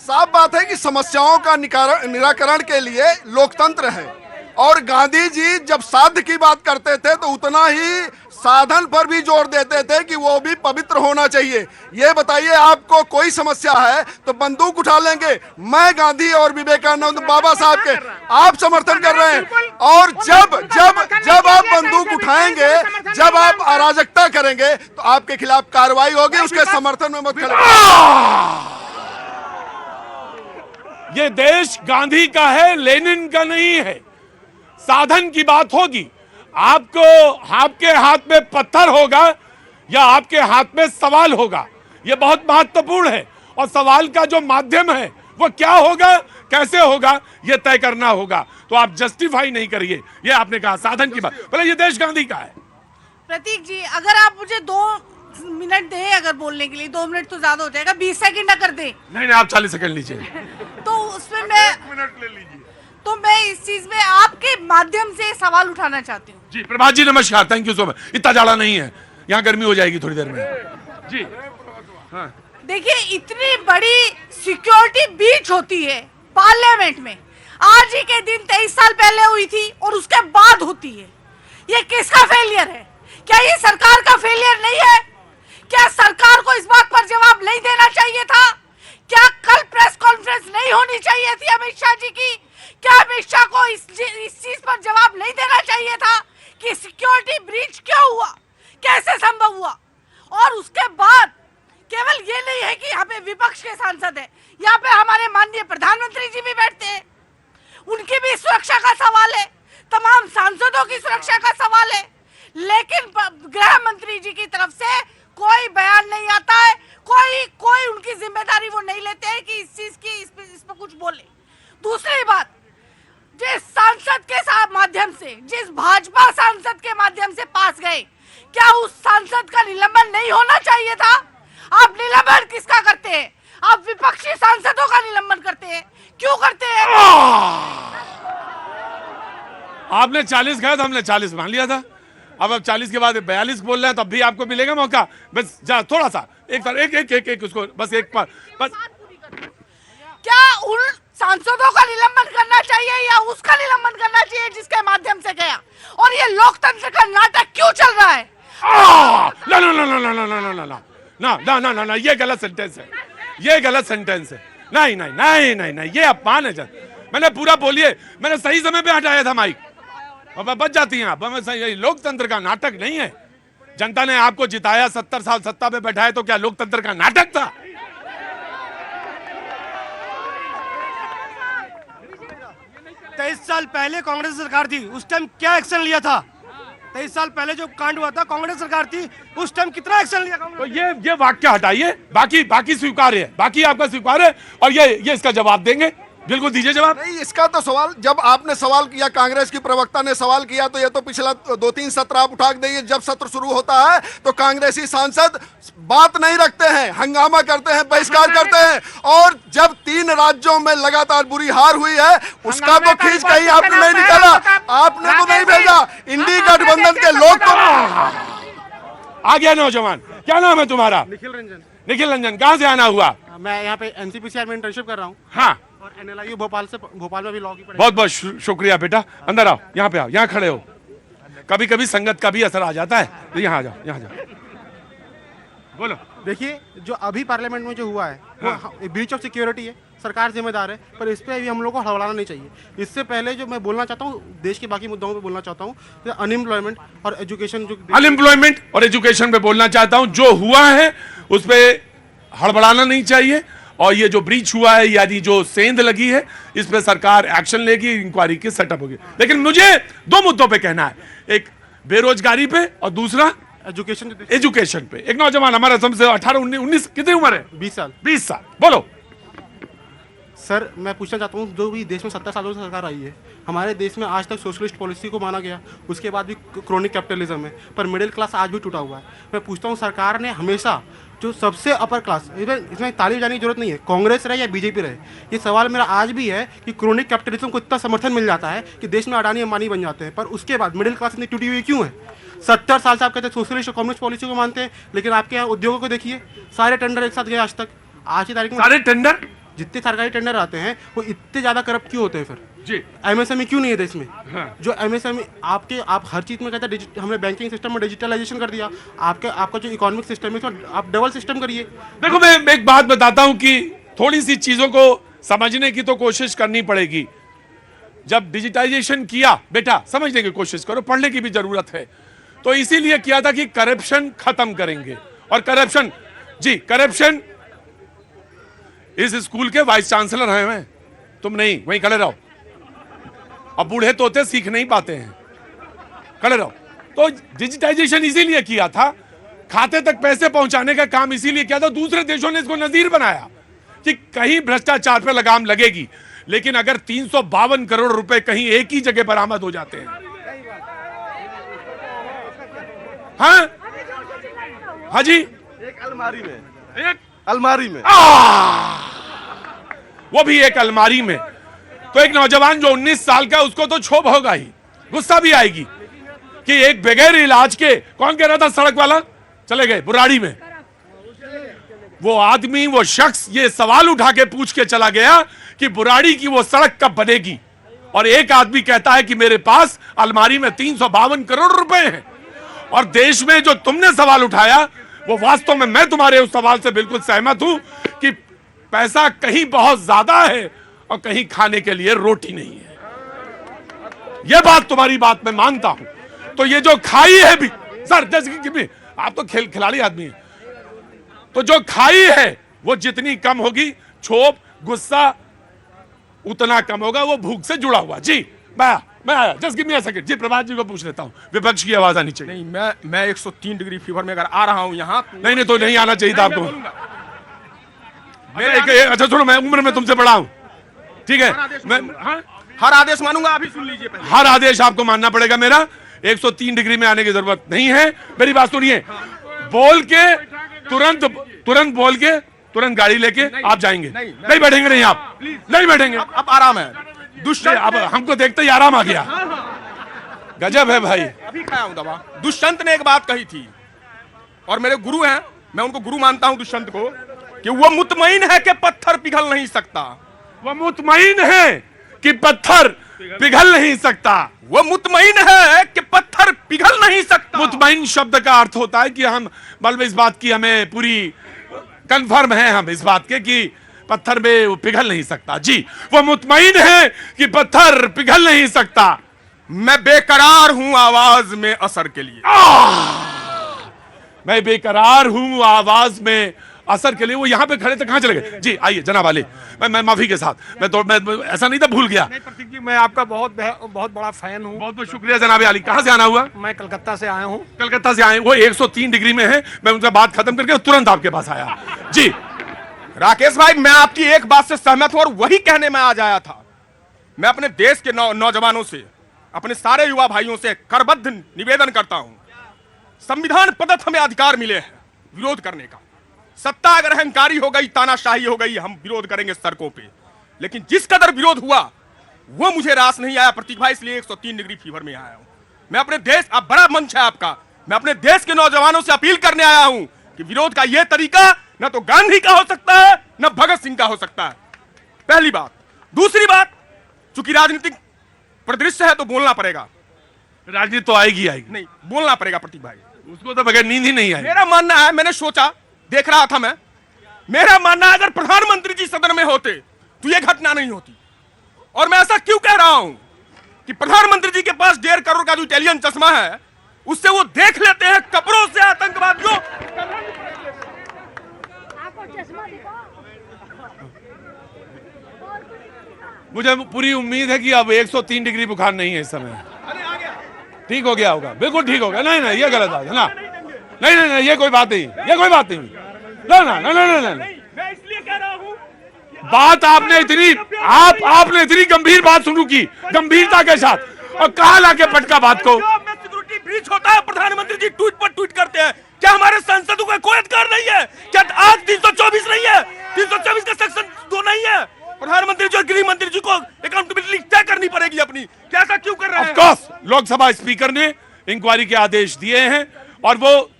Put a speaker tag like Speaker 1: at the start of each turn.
Speaker 1: साफ बात है कि समस्याओं का निराकरण के लिए लोकतंत्र है, और गांधी जी जब साध्य की बात करते थे तो उतना ही साधन पर भी जोर देते थे कि वो भी पवित्र होना चाहिए। ये बताइए, आपको कोई समस्या है तो बंदूक उठा लेंगे। मैं गांधी और विवेकानंद बाबा साहब के आप समर्थन कर रहे हैं, और जब जब जब आप बंदूक उठाएंगे, जब आप अराजकता करेंगे तो आपके खिलाफ कार्रवाई होगी। उसके समर्थन में मत खड़े।
Speaker 2: ये देश गांधी का है, लेनिन का नहीं है। साधन की बात होगी, आपको आपके हाथ में पत्थर होगा या आपके हाथ में सवाल होगा, यह बहुत महत्वपूर्ण है। और सवाल का जो माध्यम है वो क्या होगा, कैसे होगा, यह तय करना होगा। तो आप जस्टिफाई नहीं करिए। ये आपने कहा साधन की बात, बोले ये देश गांधी का है।
Speaker 3: प्रतीक जी, अगर आप मुझे 2 मिनट दें अगर बोलने के लिए, 2 मिनट तो ज्यादा हो जाएगा, 20 सेकंड अगर दें।
Speaker 2: नहीं, आप 40 सेकंड लीजिए।
Speaker 3: तो उसमें मैं
Speaker 2: 1 मिनट ले लीजिए।
Speaker 3: तो मैं इस चीज में आपके माध्यम से सवाल उठाना चाहती हूँ।
Speaker 2: जी प्रभात जी, नमस्कार, थैंक यू सो मच। इतना जाड़ा नहीं है यहाँ, गर्मी हो जाएगी थोड़ी देर में। जी हाँ।
Speaker 3: देखिए, इतनी बड़ी सिक्योरिटी ब्रीच होती है पार्लियामेंट में, आज ही के दिन 23 साल पहले हुई थी और उसके बाद होती है। ये किसका फेलियर है? क्या ये सरकार का फेलियर नहीं है? क्या सरकार को इस बात पर जवाब नहीं देना चाहिए था? क्या कल प्रेस कॉन्फ्रेंस नहीं होनी चाहिए थी अमित शाह जी की? क्या अमित शाह को इस चीज पर जवाब नहीं देना चाहिए था कि सिक्योरिटी ब्रीच क्यों हुआ, कैसे संभव हुआ? और उसके बाद केवल ये नहीं है कि यहाँ पे विपक्ष के सांसद हैं, यहाँ पे हमारे माननीय प्रधानमंत्री जी भी बैठते हैं, उनकी भी सुरक्षा का सवाल है, तमाम सांसदों की सुरक्षा का सवाल है, लेकिन गृह मंत्री जी की तरफ से कोई बयान नहीं आता है, कोई उनकी जिम्मेदारी वो नहीं लेते हैं कि इस चीज की इस पर कुछ बोले। दूसरी बात, जिस सांसद के साथ माध्यम से, जिस भाजपा सांसद के माध्यम से पास गए, क्या उस सांसद का निलंबन नहीं होना चाहिए था? आप निलंबन किसका करते हैं? आप विपक्षी सांसदों का निलंबन करते हैं, क्यों करते हैं?
Speaker 2: आपने 40 कहा था, हमने 40 मान लिया था। अब 40 के बाद 42 बोल रहे हैं, तब भी आपको मिलेगा मौका। बस जा थोड़ा सा एक उसको बस एक बार बस।
Speaker 3: क्या उन सांसदों का निलंबन करना चाहिए या उसका निलंबन करना चाहिए जिसके माध्यम से गया? और ये लोकतंत्र का नाटक क्यों चल रहा है?
Speaker 2: ना ना ना ना ना ना ना ना ना ना ना ना ना, ये गलत सेंटेंस है, ये गलत सेंटेंस है। नहीं नहीं नहीं नहीं नहीं, ये अपमान है। मैंने पूरा बोलिए, मैंने सही समय पे हटाया था माइक, और बच जाती हैं आप। सही, लोकतंत्र का नाटक नहीं है। जनता ने आपको जिताया, 70 साल सत्ता पे बैठाया, तो क्या लोकतंत्र का नाटक था?
Speaker 4: 23 साल पहले कांग्रेस सरकार थी, उस टाइम क्या एक्शन लिया था? 23 साल पहले जो कांड हुआ था, कांग्रेस सरकार थी, उस टाइम कितना एक्शन लिया कांग्रेस?
Speaker 2: तो ये वाक्य हटाइए, बाकी स्वीकार्य है, बाकी आपका स्वीकार्य है, और ये इसका जवाब देंगे। बिल्कुल दीजिए जवाब।
Speaker 1: नहीं, इसका तो सवाल, जब आपने सवाल किया, कांग्रेस की प्रवक्ता ने सवाल किया, तो ये तो पिछला 2-3 सत्र आप उठा देंगे। जब सत्र शुरू होता है तो कांग्रेसी सांसद बात नहीं रखते हैं, हंगामा करते हैं, बहिष्कार करते हैं। और जब 3 राज्यों में लगातार बुरी हार हुई है, उसका तो खींच कहीं आपने नहीं निकाला, आपने तो नहीं भेजा। इंडी गठबंधन के लोग तो
Speaker 2: आ गया। नौजवान, क्या नाम है तुम्हारा?
Speaker 4: निखिल रंजन।
Speaker 2: निखिल रंजन, कहाँ से आना हुआ?
Speaker 4: मैं यहाँ पे एनसीपीसीआर में इंटर्नशिप कर रहा हूँ,
Speaker 2: हाँ,
Speaker 4: और एनएलआईयू भोपाल में भी लॉ की पढ़ाई।
Speaker 2: बहुत बहुत शुक्रिया बेटा। अंदर आओ, यहाँ पे आओ, यहाँ खड़े हो। कभी कभी संगत का भी असर आ जाता है, तो यहाँ आ जाओ, यहाँ जाओ, बोलो।
Speaker 4: देखिए, जो अभी पार्लियामेंट में जो हुआ है वो ब्रीच ऑफ सिक्योरिटी है, सरकार जिम्मेदार है, पर इस पे भी हम लोग को हड़बड़ाना नहीं चाहिए। इससे पहले जो मैं बोलना चाहता हूँ, देश के बाकी मुद्दों पे बोलना चाहता हूँ, तो अनएम्प्लॉयमेंट और एजुकेशन, जो
Speaker 2: अनएम्प्लॉयमेंट और एजुकेशन पे बोलना चाहता हूँ। जो हुआ है उस पर हड़बड़ाना नहीं चाहिए, और ये जो ब्रीच हुआ है, यानी जो सेंध लगी है, इस पे सरकार एक्शन लेगी, इंक्वायरी की सेटअप होगी। लेकिन मुझे 2 मुद्दों पे कहना है, एक बेरोजगारी पे और दूसरा एजुकेशन पे। एक नौजवान हमारा समझ 18-19 कितनी उम्र है?
Speaker 4: 20 साल।
Speaker 2: 20 साल, बोलो।
Speaker 4: सर, मैं पूछना चाहता हूँ, जो भी देश में 70 सालों से सरकार आई है, हमारे देश में आज तक सोशलिस्ट पॉलिसी को माना गया, उसके बाद भी क्रोनिक कैपिटलिज्म है, पर मिडिल क्लास आज भी टूटा हुआ है। मैं पूछता हूँ, सरकार ने हमेशा जो सबसे अपर क्लास, इवन इसमें तारीफ जाने की जरूरत नहीं है, कांग्रेस रहे या बीजेपी रहे, ये सवाल मेरा आज भी है कि क्रोनिक कैपिटलिज्म को इतना समर्थन मिल जाता है कि देश में अडानी अंबानी बन जाते हैं, पर उसके बाद मिडिल क्लास इतनी टूटी हुई क्यों है? 70 साल से आप कहते हैं सोशलिस्ट और कम्युनिस्ट पॉलिसी को मानते हैं, लेकिन आपके यहाँ उद्योगों को देखिए, सारे टेंडर एक साथ गए आज तक। आज की तारीख में
Speaker 2: सारे टेंडर
Speaker 4: जितने सरकारी टेंडर आते हैं वो इतने ज़्यादा करप्ट क्यों होते हैं फिर?
Speaker 2: जी
Speaker 4: एमएसएमई क्यों नहीं है देश में?
Speaker 2: हाँ।
Speaker 4: जो एमएसएमई आप हर चीज़ में कहते हैं हमने बैंकिंग सिस्टम में डिजिटलाइजेशन कर दिया, आपका जो इकोनॉमिक सिस्टम है उसमें आप डबल सिस्टम करिए।
Speaker 2: देखो, मैं एक बात बताता हूं कि थोड़ी सी चीजों को समझने की तो कोशिश करनी पड़ेगी। जब डिजिटाइजेशन किया बेटा, समझने की कोशिश करो, पढ़ने की भी जरूरत है। तो इसीलिए किया था कि करप्शन खत्म करेंगे। और करप्शन, जी करप्शन, इस स्कूल के वाइस चांसलर हैं मैं, तुम नहीं, वहीं खड़े रहो। अब बूढ़े तोते सीख नहीं पाते हैं, खड़े रहो। तो डिजिटाइजेशन इसीलिए किया था, खाते तक पैसे पहुंचाने का काम इसीलिए किया था। दूसरे देशों ने इसको नजीर बनाया कि कहीं भ्रष्टाचार पर लगाम लगेगी, लेकिन अगर 352 करोड़ रुपए कहीं एक ही जगह बरामद हो जाते हैं, हाँ जी,
Speaker 5: एक अलमारी में
Speaker 2: वो भी एक अलमारी में। तो एक नौजवान जो 19 साल का, उसको तो क्षोभ होगा ही, गुस्सा भी आएगी कि एक बगैर इलाज के, कौन कह रहा था सड़क वाला, चले गए बुराड़ी में, वो आदमी, वो शख्स ये सवाल उठा के पूछ के चला गया कि बुराड़ी की वो सड़क कब बनेगी। और एक आदमी कहता है कि मेरे पास अलमारी में 352 करोड़ रुपए हैं। और देश में जो तुमने सवाल उठाया, वो वास्तव में मैं तुम्हारे उस सवाल से बिल्कुल सहमत हूं कि पैसा कहीं बहुत ज्यादा है और कहीं खाने के लिए रोटी नहीं है। यह बात, तुम्हारी बात मैं मानता हूं। तो ये जो खाई है भी, सर जैसे कि आप तो खिलाड़ी आदमी हैं, तो जो खाई है वो जितनी कम होगी, क्षोभ गुस्सा उतना कम होगा, वो भूख से जुड़ा हुआ। जी मैं आया, just give me a second. जी प्रभात जी को पूछ लेता हूं, विपक्ष की आवाज आनी चाहिए।
Speaker 5: नहीं, मैं 103 डिग्री फीवर में अगर आ रहा हूं यहाँ,
Speaker 2: नहीं तो नहीं आना चाहिए था आपको। अच्छा सुनो, मैं उम्र में तुमसे बड़ा हूं, ठीक है, मैं
Speaker 5: हर आदेश मानूंगा, अभी सुन लीजिए पहले।
Speaker 2: हर आदेश आपको मानना पड़ेगा मेरा। 103 डिग्री में आने की जरूरत नहीं है। मेरी बात सुनिए, बोल के तुरंत बोल के तुरंत गाड़ी लेके आप जाएंगे। नहीं बैठेंगे, नहीं आप नहीं बैठेंगे।
Speaker 5: अब आराम है। दुष्यंत,
Speaker 2: अब हमको देखते ही आराम आ गया। गजब है भाई।
Speaker 5: अभी खाया हूं दवा। दुष्यंत ने एक बात कही थी, और मेरे गुरु हैं, मैं उनको गुरु मानता हूं दुष्यंत को, कि वो मुतमईन है कि पत्थर पिघल नहीं सकता।
Speaker 2: वो मुतमईन है कि पत्थर पिघल नहीं सकता।
Speaker 5: वो मुतमईन है कि पत्थर पिघल नहीं सकता।
Speaker 2: मुतमईन शब्द का अर्थ होता है कि हम, बल्कि इस बात की हमें पूरी कंफर्म है, हम इस बात के कि पत्थर में वो पिघल नहीं सकता। जी, वो मुतमईन है कि पत्थर पिघल नहीं सकता।
Speaker 5: मैं बेकरार हूं आवाज में असर के लिए।
Speaker 2: मैं बेकरार हूं आवाज में असर के लिए। वो यहां पे खड़े थे, कहां चले गए? जी आइए जनाब वाले, मैं माफी के साथ, मैं ऐसा नहीं था, भूल गया।
Speaker 6: नहीं प्रतीक जी, मैं आपका बहुत बड़ा फैन हूँ।
Speaker 2: बहुत बहुत शुक्रिया जनाब अली। कहां से आना हुआ?
Speaker 6: मैं कलकत्ता से आया हूँ।
Speaker 2: कलकत्ता से आए, वो 103 डिग्री में है। मैं उनका बात खत्म करके तुरंत आपके पास आया। जी
Speaker 5: राकेश भाई, मैं आपकी एक बात से सहमत हूं और वही कहने में आज आया था। मैं अपने देश के नौजवानों से, अपने सारे युवा भाइयों से करबद्ध निवेदन करता हूं, संविधान प्रदत्त हमें अधिकार मिले हैं विरोध करने का। सत्ता अगर अहंकारी हो गई, तानाशाही हो गई, हम विरोध करेंगे सड़कों पे। लेकिन जिस कदर विरोध हुआ वो मुझे रास नहीं आया प्रतीक भाई, इसलिए 103 डिग्री फीवर में आया हूं। मैं अपने देश, अब बड़ा मंच है आपका, मैं अपने देश के नौजवानों से अपील करने आया हूं कि विरोध का यह तरीका न तो गांधी का हो सकता है, न भगत सिंह का हो सकता है। पहली बात। दूसरी बात, चूंकि राजनीतिक परिदृश्य है तो बोलना पड़ेगा।
Speaker 2: राजनीति तो आएगी
Speaker 5: नहीं, बोलना पड़ेगा प्रतीक भाई,
Speaker 2: उसको तो बगैर नींद ही नहीं आई।
Speaker 5: मेरा मानना है, मैंने सोचा, देख रहा था मैं, मेरा मानना है अगर प्रधानमंत्री जी सदन में होते तो यह घटना नहीं होती। और मैं ऐसा क्यों कह रहा हूं कि प्रधानमंत्री जी के पास 1.5 करोड़ का जो इटालियन चश्मा है, उससे वो देख लेते हैं कब्रों से आतंकवादियों।
Speaker 2: मुझे पूरी उम्मीद है कि अब 103 डिग्री बुखार नहीं है इस समय। ठीक हो गया होगा, बिल्कुल ठीक हो गया। नहीं ये गलत बात है ना। नहीं ये कोई बात नहीं, ये कोई बात नहीं। ना
Speaker 5: मैं इसलिए कह रहा हूं,
Speaker 2: बात आपने इतनी गंभीर बात शुरू की, गंभीरता के साथ, और कहा लाके पटका बात को।
Speaker 5: सिक्योरिटी ब्रीच होता है, प्रधानमंत्री जी ट्वीट पर ट्वीट करते हैं। क्या हमारे सांसदों का कोई अधिकार नहीं है? क्या आज 324 नहीं है? 324 का सेक्शन 2 नहीं है? प्रधानमंत्री जी और गृह मंत्री जी को अकाउंटेबिलिटी तय करनी पड़ेगी अपनी। क्या ऐसा क्यों कर रहे हैं?
Speaker 2: ऑफ कोर्स लोकसभा स्पीकर ने इंक्वायरी के आदेश दिए हैं और वो